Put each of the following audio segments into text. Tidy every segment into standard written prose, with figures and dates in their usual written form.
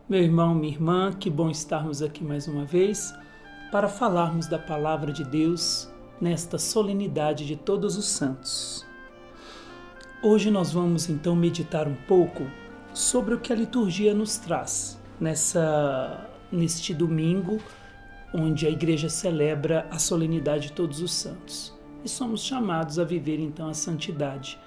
Meu irmão, minha irmã, que bom estarmos aqui mais uma vez para falarmos da Palavra de Deus nesta solenidade de Todos os Santos. Hoje nós vamos então meditar um pouco sobre o que a liturgia nos traz neste domingo, onde a Igreja celebra a solenidade de Todos os Santos. E somos chamados a viver então a santidade.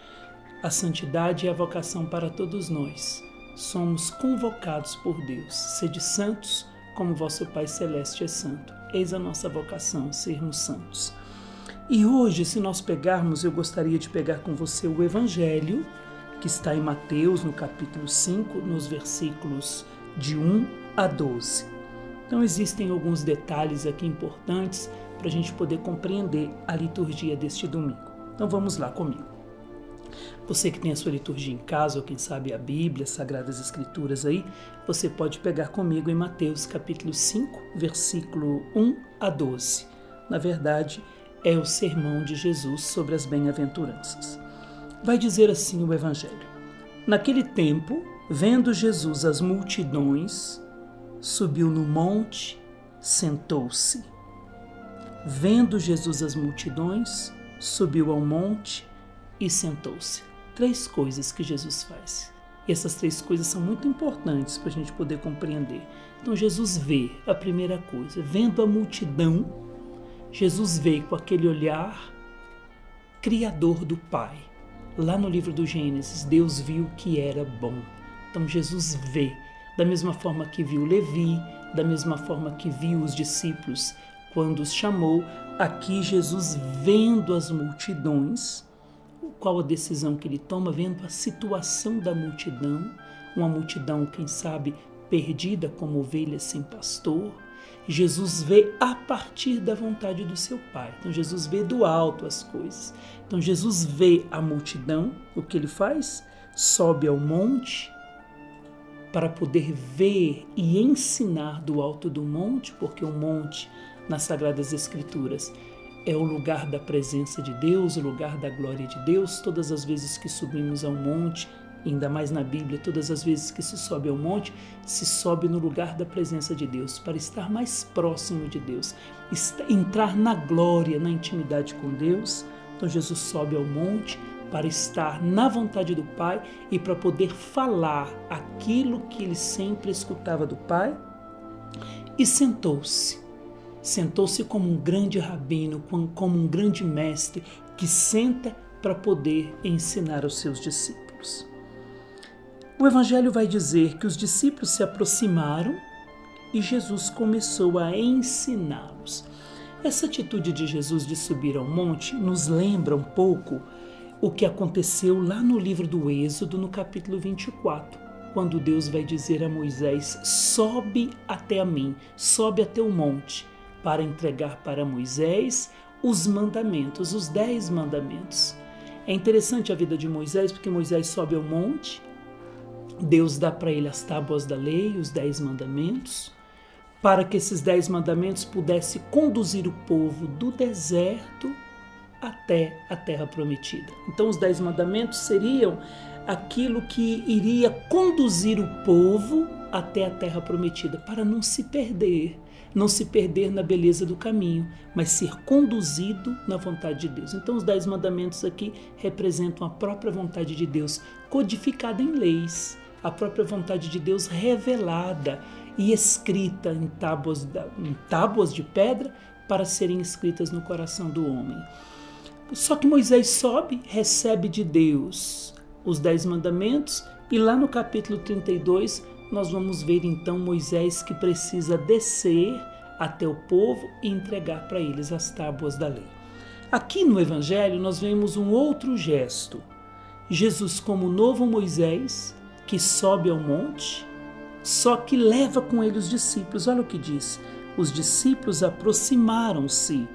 A santidade é a vocação para todos nós. Somos convocados por Deus. Sede santos, como vosso Pai Celeste é santo. Eis a nossa vocação, sermos santos. E hoje, se nós pegarmos, eu gostaria de pegar com você o Evangelho, que está em Mateus, no capítulo 5, nos versículos de 1 a 12. Então, existem alguns detalhes aqui importantes para a gente poder compreender a liturgia deste domingo. Então, vamos lá comigo. Você que tem a sua liturgia em casa, ou quem sabe a Bíblia, as Sagradas Escrituras aí, você pode pegar comigo em Mateus capítulo 5, versículo 1 a 12. Na verdade, é o sermão de Jesus sobre as bem-aventuranças. Vai dizer assim o Evangelho: Naquele tempo, vendo Jesus as multidões, subiu no monte, sentou-se. Vendo Jesus as multidões, subiu ao monte e sentou-se. 3 coisas que Jesus faz. E essas 3 coisas são muito importantes para a gente poder compreender. Então Jesus vê, a primeira coisa, vendo a multidão, Jesus vê com aquele olhar criador do Pai. Lá no livro do Gênesis, Deus viu que era bom. Então Jesus vê, da mesma forma que viu Levi, da mesma forma que viu os discípulos quando os chamou, aqui Jesus vendo as multidões. Qual a decisão que ele toma? Vendo a situação da multidão, uma multidão, quem sabe, perdida como ovelhas sem pastor. Jesus vê a partir da vontade do seu Pai. Então Jesus vê do alto as coisas. Então Jesus vê a multidão, o que ele faz? Sobe ao monte para poder ver e ensinar do alto do monte, porque o monte, nas Sagradas Escrituras, é o lugar da presença de Deus, o lugar da glória de Deus. Todas as vezes que subimos ao monte, ainda mais na Bíblia, todas as vezes que se sobe ao monte, se sobe no lugar da presença de Deus, para estar mais próximo de Deus, entrar na glória, na intimidade com Deus. Então Jesus sobe ao monte para estar na vontade do Pai e para poder falar aquilo que ele sempre escutava do Pai. E sentou-se. Sentou-se como um grande rabino, como um grande mestre que senta para poder ensinar aos seus discípulos. O Evangelho vai dizer que os discípulos se aproximaram e Jesus começou a ensiná-los. Essa atitude de Jesus de subir ao monte nos lembra um pouco o que aconteceu lá no livro do Êxodo, no capítulo 24, quando Deus vai dizer a Moisés: sobe até a mim, sobe até o monte, para entregar para Moisés os mandamentos, os 10 mandamentos. É interessante a vida de Moisés, porque Moisés sobe ao monte, Deus dá para ele as tábuas da lei, os 10 mandamentos, para que esses 10 mandamentos pudessem conduzir o povo do deserto até a terra prometida. Então os 10 mandamentos seriam aquilo que iria conduzir o povo até a terra prometida, para não se perder na beleza do caminho, mas ser conduzido na vontade de Deus. Então os 10 mandamentos aqui representam a própria vontade de Deus, codificada em leis, a própria vontade de Deus revelada e escrita em tábuas de pedra para serem escritas no coração do homem. Só que Moisés sobe, recebe de Deus os 10 mandamentos, e lá no capítulo 32 nós vamos ver então Moisés que precisa descer até o povo e entregar para eles as tábuas da lei. Aqui no Evangelho nós vemos um outro gesto. Jesus como novo Moisés, que sobe ao monte, só que leva com ele os discípulos. Olha o que diz: os discípulos aproximaram-se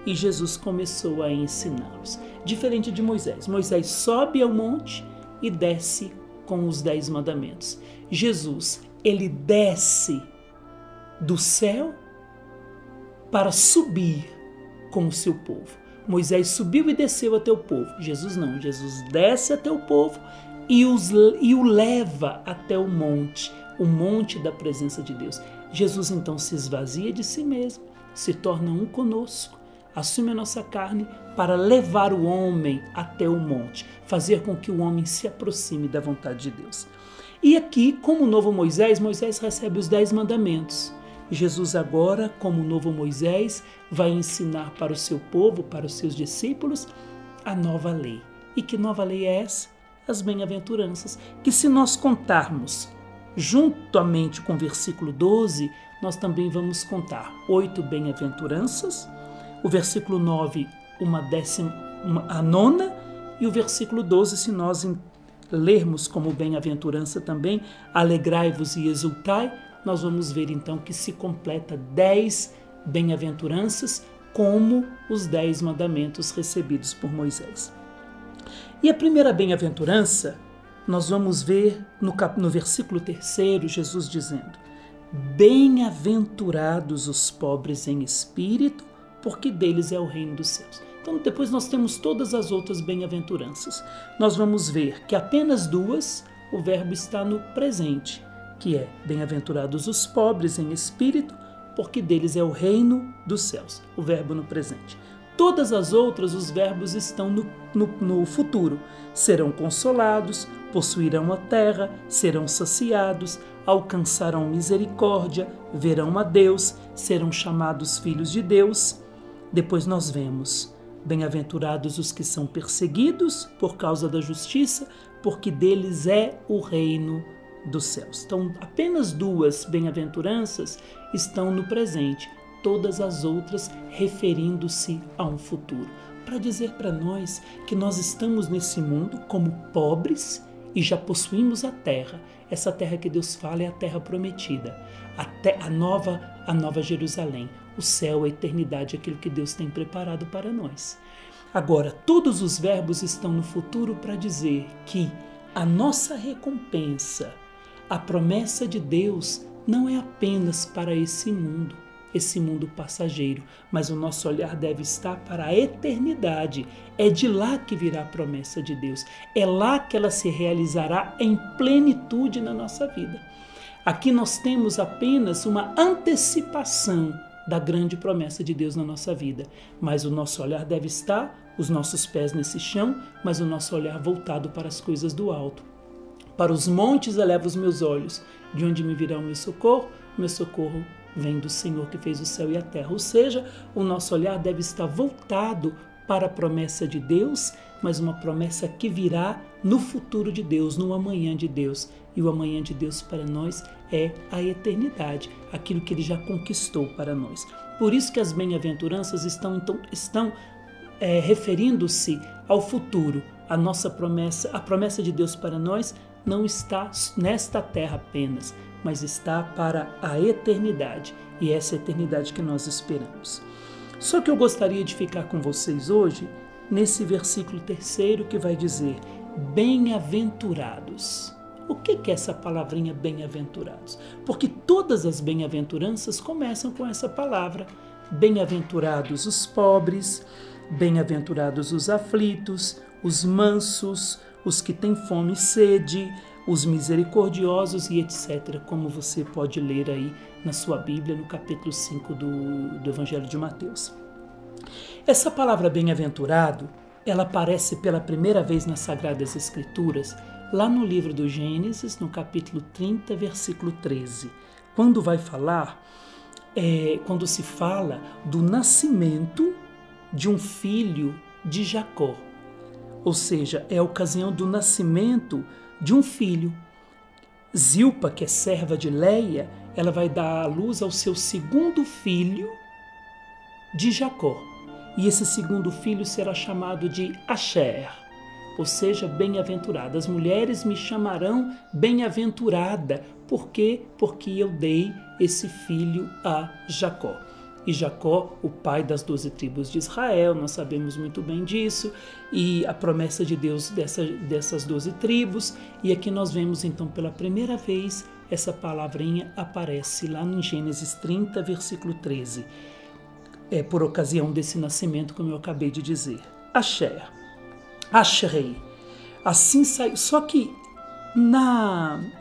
e Jesus começou a ensiná-los. Diferente de Moisés. Moisés sobe ao monte e desce com os 10 mandamentos. Jesus, ele desce do céu para subir com o seu povo. Moisés subiu e desceu até o povo. Jesus não. Jesus desce até o povo e o leva até o monte o monte da presença de Deus. Jesus então se esvazia de si mesmo, se torna um conosco, assume a nossa carne para levar o homem até o monte, fazer com que o homem se aproxime da vontade de Deus. E aqui, como o novo Moisés, Moisés recebe os 10 mandamentos. Jesus agora, como o novo Moisés, vai ensinar para o seu povo, para os seus discípulos, a nova lei. E que nova lei é essa? As bem-aventuranças, que se nós contarmos juntamente com o versículo 12, nós também vamos contar 8 bem-aventuranças, o versículo 9, a nona, e o versículo 12, se nós lermos como bem-aventurança também, alegrai-vos e exultai, nós vamos ver então que se completa 10 bem-aventuranças como os 10 mandamentos recebidos por Moisés. E a primeira bem-aventurança, nós vamos ver no versículo 3, Jesus dizendo: bem-aventurados os pobres em espírito, porque deles é o reino dos céus. Então depois nós temos todas as outras bem-aventuranças. Nós vamos ver que apenas 2, o verbo está no presente, que é bem-aventurados os pobres em espírito, porque deles é o reino dos céus, o verbo no presente. Todas as outras, os verbos estão no futuro. Serão consolados, possuirão a terra, serão saciados, alcançarão misericórdia, verão a Deus, serão chamados filhos de Deus. Depois nós vemos: bem-aventurados os que são perseguidos por causa da justiça, porque deles é o reino dos céus. Então, apenas 2 bem-aventuranças estão no presente, todas as outras referindo-se a um futuro, para dizer para nós que nós estamos nesse mundo como pobres e já possuímos a terra. Essa terra que Deus fala é a terra prometida, a nova Jerusalém, o céu, a eternidade, aquilo que Deus tem preparado para nós. Agora, todos os verbos estão no futuro para dizer que a nossa recompensa, a promessa de Deus, não é apenas para esse mundo passageiro, mas o nosso olhar deve estar para a eternidade. É de lá que virá a promessa de Deus, é lá que ela se realizará em plenitude na nossa vida. Aqui nós temos apenas uma antecipação da grande promessa de Deus na nossa vida, mas o nosso olhar deve estar, os nossos pés nesse chão, mas o nosso olhar voltado para as coisas do alto. Para os montes elevo os meus olhos, de onde me virá o meu socorro? O meu socorro vem do Senhor que fez o céu e a terra. Ou seja, o nosso olhar deve estar voltado para a promessa de Deus, mas uma promessa que virá no futuro de Deus, no amanhã de Deus. E o amanhã de Deus para nós é a eternidade, aquilo que Ele já conquistou para nós. Por isso que as bem-aventuranças estão referindo-se ao futuro. A nossa promessa, a promessa de Deus para nós não está nesta terra apenas, mas está para a eternidade, e essa eternidade que nós esperamos. Só que eu gostaria de ficar com vocês hoje nesse versículo 3 que vai dizer bem-aventurados. O que é essa palavrinha bem-aventurados? Porque todas as bem-aventuranças começam com essa palavra. Bem-aventurados os pobres, bem-aventurados os aflitos, os mansos, os que têm fome e sede, os misericordiosos e etc., como você pode ler aí na sua Bíblia, no capítulo 5 do Evangelho de Mateus. Essa palavra bem-aventurado, ela aparece pela primeira vez nas Sagradas Escrituras, lá no livro do Gênesis, no capítulo 30, versículo 13, quando se fala do nascimento de um filho de Jacó. Ou seja, é a ocasião do nascimento de um filho. Zilpa, que é serva de Leia, ela vai dar à luz ao seu segundo filho de Jacó. E esse segundo filho será chamado de Asher, ou seja, bem-aventurada. As mulheres me chamarão bem-aventurada. Por quê? Porque eu dei esse filho a Jacó. E Jacó, o pai das 12 tribos de Israel, nós sabemos muito bem disso, e a promessa de Deus dessas 12 tribos. E aqui nós vemos então pela primeira vez essa palavrinha aparece lá em Gênesis 30, versículo 13. É por ocasião desse nascimento, como eu acabei de dizer. Asher, Asherei. Assim saiu. Só que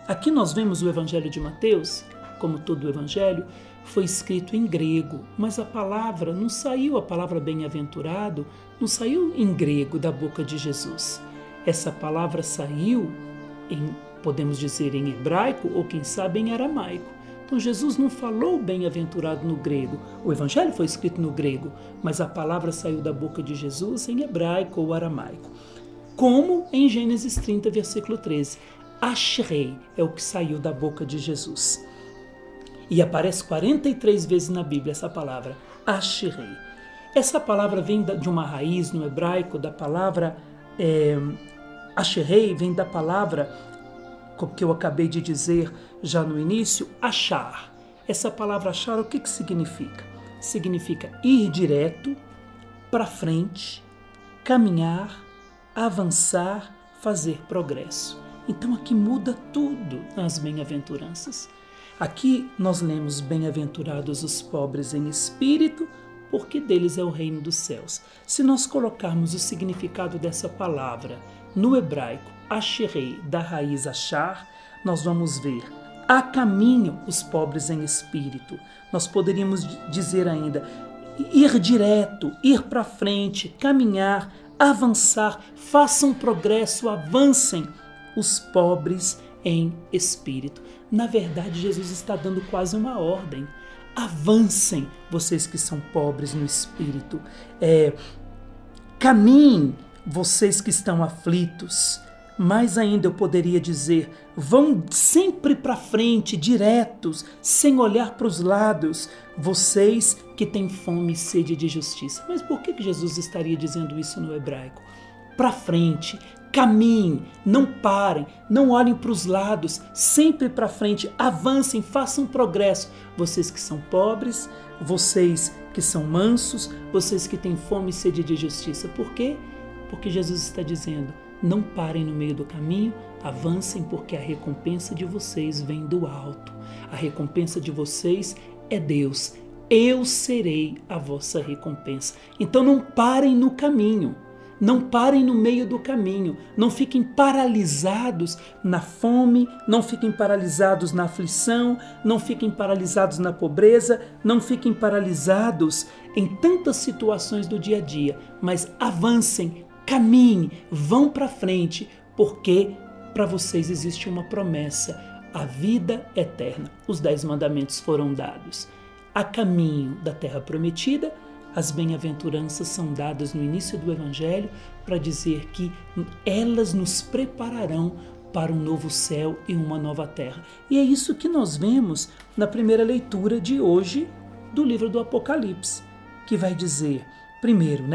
Aqui nós vemos o Evangelho de Mateus, como todo o Evangelho, foi escrito em grego, mas a palavra não saiu, a palavra bem-aventurado, não saiu em grego da boca de Jesus. Essa palavra saiu, podemos dizer, em hebraico ou quem sabe em aramaico. Então Jesus não falou bem-aventurado no grego. O Evangelho foi escrito no grego, mas a palavra saiu da boca de Jesus em hebraico ou aramaico. Como em Gênesis 30, versículo 13. Ashrei é o que saiu da boca de Jesus. E aparece 43 vezes na Bíblia essa palavra, Ashrei. Essa palavra vem de uma raiz no hebraico, da palavra Ashrei, vem da palavra que eu acabei de dizer já no início, achar. Essa palavra achar, o que significa? Significa ir direto, para frente, caminhar, avançar, fazer progresso. Então aqui muda tudo nas bem-aventuranças. Aqui nós lemos bem-aventurados os pobres em espírito, porque deles é o reino dos céus. Se nós colocarmos o significado dessa palavra no hebraico, Ashrei, da raiz achar, nós vamos ver a caminho os pobres em espírito. Nós poderíamos dizer ainda ir direto, ir para frente, caminhar, avançar, façam progresso, avancem os pobres em espírito. Na verdade, Jesus está dando quase uma ordem. Avancem, vocês que são pobres no espírito. Caminhem, vocês que estão aflitos. Mais ainda eu poderia dizer, vão sempre para frente, diretos, sem olhar para os lados, vocês que têm fome e sede de justiça. Mas por que Jesus estaria dizendo isso no hebraico? Para frente, caminhem, não parem, não olhem para os lados, sempre para frente, avancem, façam progresso. Vocês que são pobres, vocês que são mansos, vocês que têm fome e sede de justiça. Por quê? Porque Jesus está dizendo, não parem no meio do caminho, avancem, porque a recompensa de vocês vem do alto. A recompensa de vocês é Deus. Eu serei a vossa recompensa. Então não parem no caminho. Não parem no meio do caminho, não fiquem paralisados na fome, não fiquem paralisados na aflição, não fiquem paralisados na pobreza, não fiquem paralisados em tantas situações do dia a dia, mas avancem, caminhem, vão para frente, porque para vocês existe uma promessa, a vida eterna. Os 10 mandamentos foram dados a caminho da terra prometida. As bem-aventuranças são dadas no início do Evangelho para dizer que elas nos prepararão para um novo céu e uma nova terra. E é isso que nós vemos na primeira leitura de hoje do livro do Apocalipse, que vai dizer, primeiro,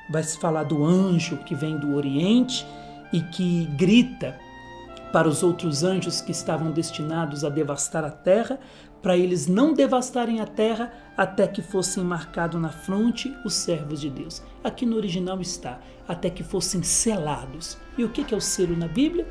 vai se falar do anjo que vem do Oriente e que grita para os outros anjos que estavam destinados a devastar a terra, para eles não devastarem a terra até que fossem marcados na fronte os servos de Deus. Aqui no original está, até que fossem selados. E o que é o selo na Bíblia?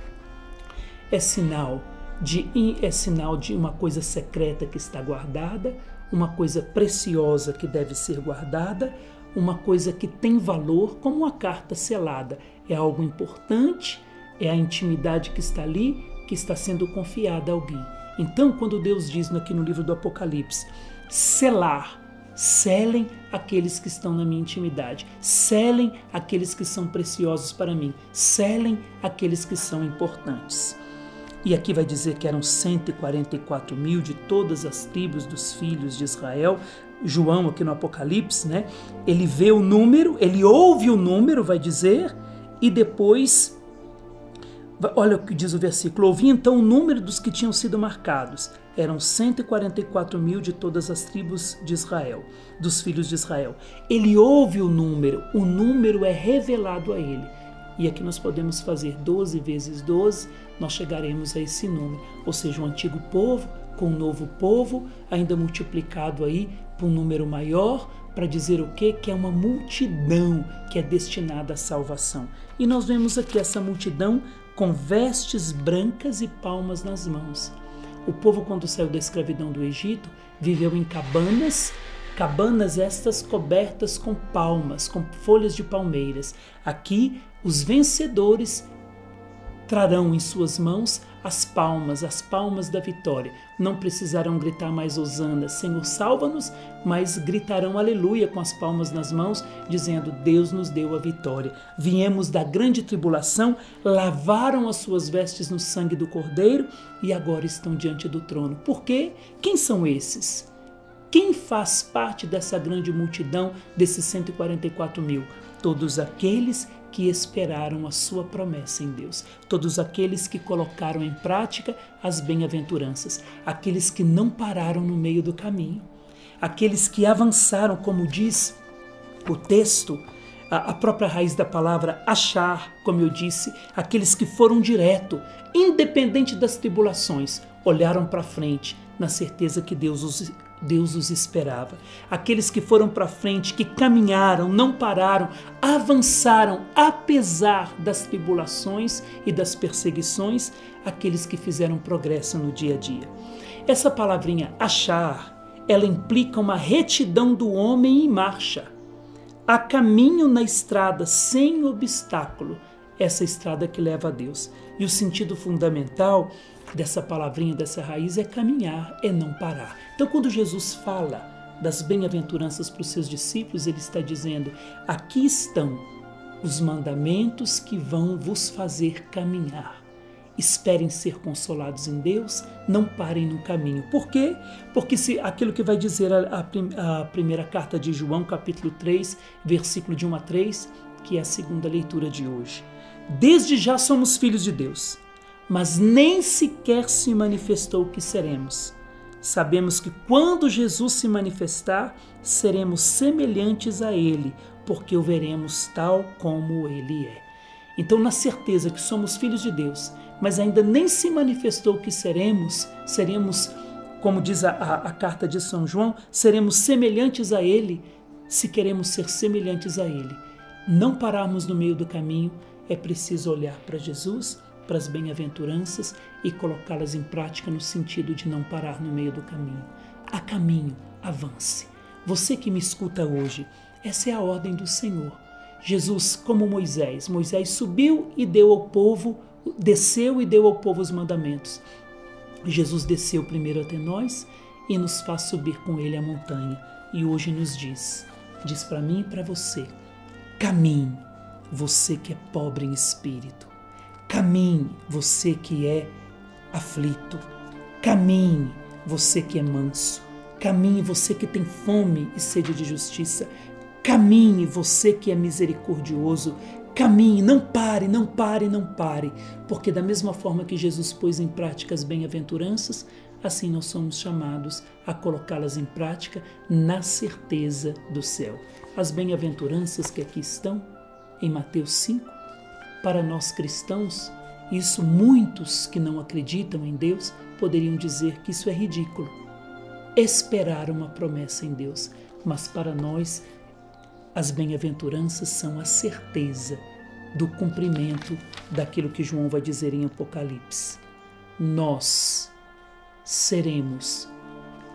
É sinal de uma coisa secreta que está guardada, uma coisa preciosa que deve ser guardada, uma coisa que tem valor, como uma carta selada. É algo importante, é a intimidade que está ali, que está sendo confiada a alguém. Então, quando Deus diz aqui no livro do Apocalipse, selar, selem aqueles que estão na minha intimidade, selem aqueles que são preciosos para mim, selem aqueles que são importantes. E aqui vai dizer que eram 144 mil de todas as tribos dos filhos de Israel. João, aqui no Apocalipse, ele vê o número, ele ouve o número, vai dizer, e depois... Olha o que diz o versículo. Ouvi então o número dos que tinham sido marcados. Eram 144 mil de todas as tribos de Israel, dos filhos de Israel. Ele ouve o número é revelado a ele. E aqui nós podemos fazer 12 vezes 12, nós chegaremos a esse número. Ou seja, o antigo povo com o novo povo, ainda multiplicado aí por um número maior, para dizer o quê? Que é uma multidão que é destinada à salvação. E nós vemos aqui essa multidão com vestes brancas e palmas nas mãos. O povo, quando saiu da escravidão do Egito, viveu em cabanas estas cobertas com palmas, com folhas de palmeiras. Aqui, os vencedores trarão em suas mãos as palmas da vitória. Não precisarão gritar mais hosana, Senhor salva-nos, mas gritarão aleluia com as palmas nas mãos, dizendo Deus nos deu a vitória. Viemos da grande tribulação, lavaram as suas vestes no sangue do Cordeiro e agora estão diante do trono. Por quê? Quem são esses? Quem faz parte dessa grande multidão, desses 144 mil? Todos aqueles que esperaram a sua promessa em Deus. Todos aqueles que colocaram em prática as bem-aventuranças. Aqueles que não pararam no meio do caminho. Aqueles que avançaram, como diz o texto, a própria raiz da palavra achar, como eu disse, aqueles que foram direto, independente das tribulações, olharam para frente, na certeza que Deus os esperava. Aqueles que foram para frente, que caminharam, não pararam, avançaram, apesar das tribulações e das perseguições, aqueles que fizeram progresso no dia a dia. Essa palavrinha achar, ela implica uma retidão do homem em marcha. Há caminho na estrada sem obstáculo, essa estrada que leva a Deus. E o sentido fundamental dessa palavrinha, dessa raiz, é caminhar, é não parar. Então, quando Jesus fala das bem-aventuranças para os seus discípulos, ele está dizendo, aqui estão os mandamentos que vão vos fazer caminhar. Esperem ser consolados em Deus, não parem no caminho. Por quê? Porque aquilo que vai dizer a primeira carta de João, capítulo 3, versículo de 1 a 3, que é a segunda leitura de hoje. Desde já somos filhos de Deus, mas nem sequer se manifestou o que seremos. Sabemos que quando Jesus se manifestar, seremos semelhantes a Ele, porque o veremos tal como Ele é. Então, na certeza que somos filhos de Deus, mas ainda nem se manifestou o que seremos, como diz a carta de São João, seremos semelhantes a Ele, se queremos ser semelhantes a Ele. Não pararmos no meio do caminho, é preciso olhar para Jesus, para as bem-aventuranças e colocá-las em prática no sentido de não parar no meio do caminho. A caminho, avance. Você que me escuta hoje, essa é a ordem do Senhor. Jesus, como Moisés subiu e deu ao povo, desceu e deu ao povo os mandamentos. Jesus desceu primeiro até nós e nos faz subir com ele a montanha. E hoje nos diz para mim e para você, caminhe, você que é pobre em espírito. Caminhe, você que é aflito. Caminhe, você que é manso. Caminhe, você que tem fome e sede de justiça. Caminhe, você que é misericordioso. Caminhe, não pare, não pare, não pare. Porque da mesma forma que Jesus pôs em prática as bem-aventuranças, assim nós somos chamados a colocá-las em prática na certeza do céu. As bem-aventuranças que aqui estão, em Mateus 5, para nós cristãos, isso muitos que não acreditam em Deus poderiam dizer que isso é ridículo. Esperar uma promessa em Deus, mas para nós as bem-aventuranças são a certeza do cumprimento daquilo que João vai dizer em Apocalipse. Nós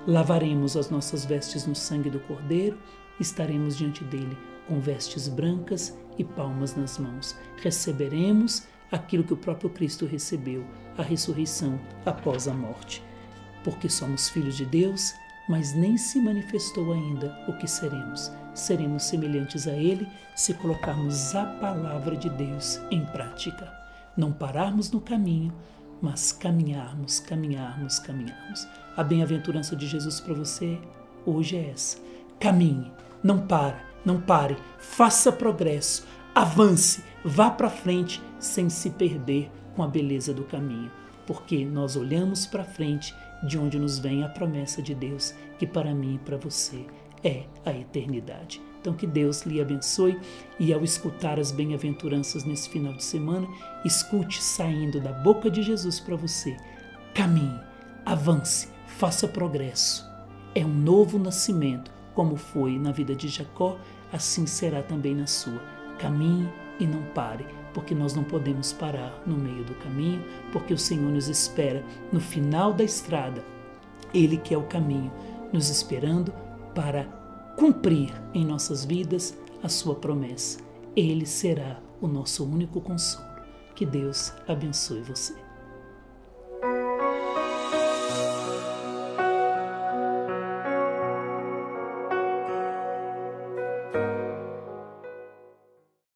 lavaremos as nossas vestes no sangue do Cordeiro, estaremos diante dele com vestes brancas e palmas nas mãos. Receberemos aquilo que o próprio Cristo recebeu, a ressurreição após a morte. Porque somos filhos de Deus, mas nem se manifestou ainda o que seremos. Seremos semelhantes a Ele se colocarmos a palavra de Deus em prática. Não pararmos no caminho, mas caminharmos. A bem-aventurança de Jesus para você hoje é essa. Caminhe, não pare, faça progresso, avance, vá para frente sem se perder com a beleza do caminho. Porque nós olhamos para frente de onde nos vem a promessa de Deus, que para mim e para você é a eternidade. Então que Deus lhe abençoe e ao escutar as bem-aventuranças nesse final de semana, escute saindo da boca de Jesus para você. Caminhe, avance, faça progresso. É um novo nascimento, como foi na vida de Jacó, assim será também na sua. Caminhe e não pare, porque nós não podemos parar no meio do caminho, porque o Senhor nos espera no final da estrada. Ele que é o caminho, nos esperando para cumprir em nossas vidas a sua promessa. Ele será o nosso único consolo. Que Deus abençoe você.